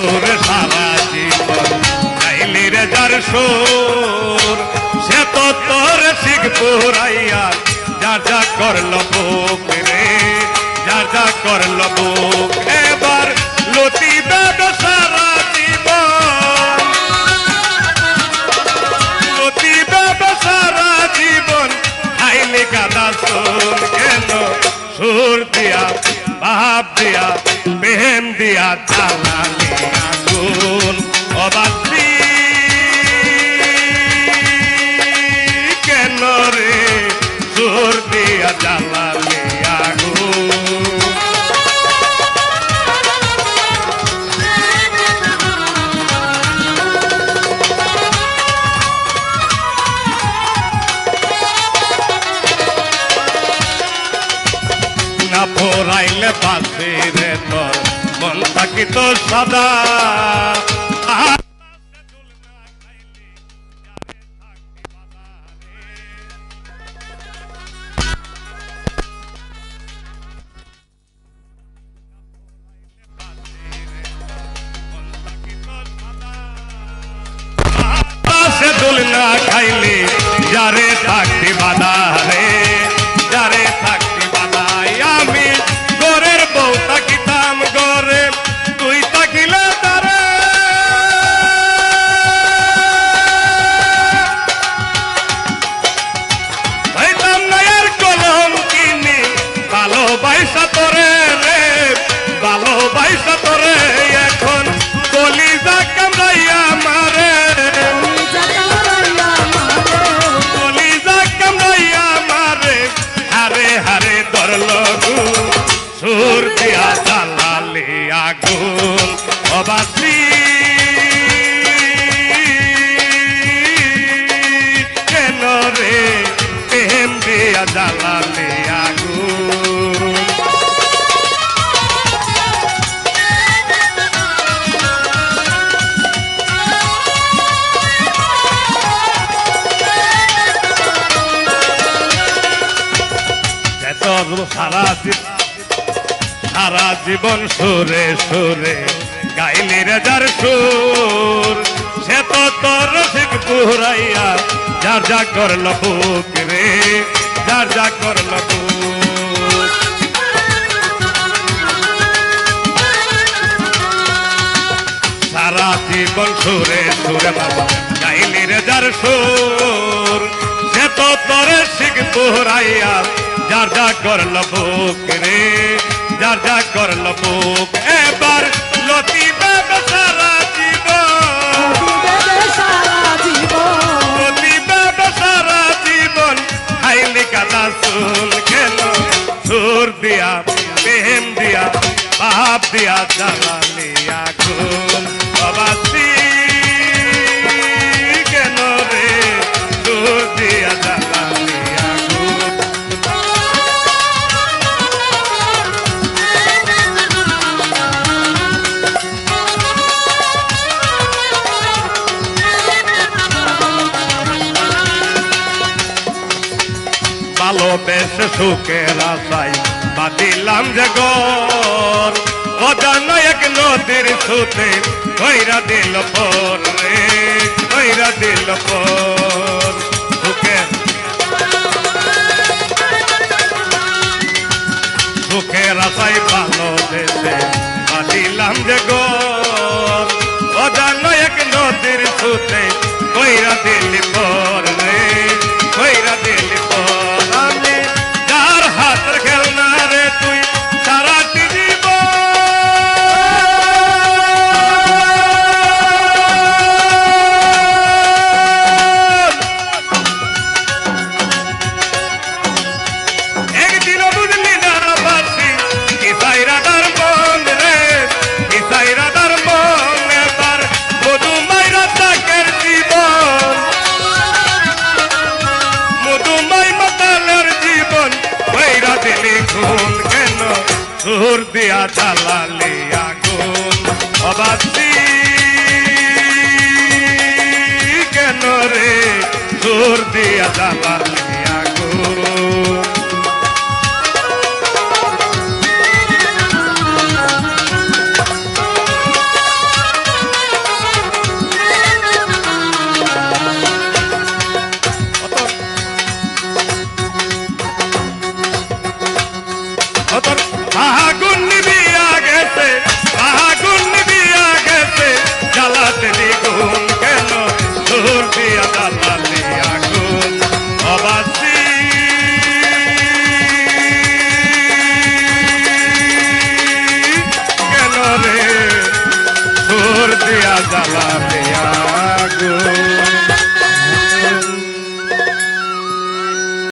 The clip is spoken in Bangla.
সুরে সারা জীবন গাইলি রে যার সুর সে তো তোর শিখ পুরাইয়া যার যা করল বুক রে যার যা করল বুক এবার লতিবে সারা জীবন লতিবে সারা জীবন খাইলি কাদা সুর কেন সুর দিয়া ভাব দিয়া প্রেম দিয়া জ্বালালি আগুন অবাসি কেন রে সুর দিয়া জ্বালালি আগুন না ফোরাইলে বাসি রে তোর মন থাকি তো সদা দুল না খাইলি যারে থাকতি বাধা রে যারে থাকতি বাধাই আমি গরের বউ থাকিতাম গরে তুই থাকিলে তারে পাইতাম না আর কলম কিনি ভালোবাসা তোরে রে ভালোবাসা তোরে এখন কলিজা কামড়াইয়া মারে হারে ধরল সুর দিয়া জ্বালালি আগুন অবাসি কেন রে প্রেম দিয়া জ্বালালি আগুন সারা জীবন সুরে সুরে গাইলি রে যার সুর সে তো তোর শিখ পুরাইয়া যার যা করল বুক রে যার যা করল বুক সারা জীবন সুরে সুরে গাইলি রে যার সুর সে তো তোর শিখ পুরাইয়া যার যা করল বুক রে যার যা করল বুক এবার লতিবে সারা জীবন লতিবে সারা জীবন খাইলি কাদা সুল কেন সুর দিয়া প্রেম দিয়া ভাব দিয়া জ্বালালি আগুন অবাসি কেন রে সুর দিয়া জ্বালালি আগুন ভালোবেসে সুখের আশাই বাদিলাম যে গর অজানা এক নদীর সুতে কইরা দিল পর রে কইরা দিল পর সুখের আশাই ভালোবেসে বাদিলাম যে গর অজানা এক নদীর সুতে কইরা দিল পর রে কইরা দিল পর যার হাতের খেলনা রে তুই সারাটি জীবন একদিনও বুঝলি না বাসি কি সাইরাদার মন রে কি সাইরাদার মন এবার মধু মাইরা তাকের জীবন মধুমাই মাতালের জীবন কইরা দিলি খুন কেন সুর দিয়া জ্বালালি আগুন অবাসি কেন রে সুর দিয়া জ্বালালি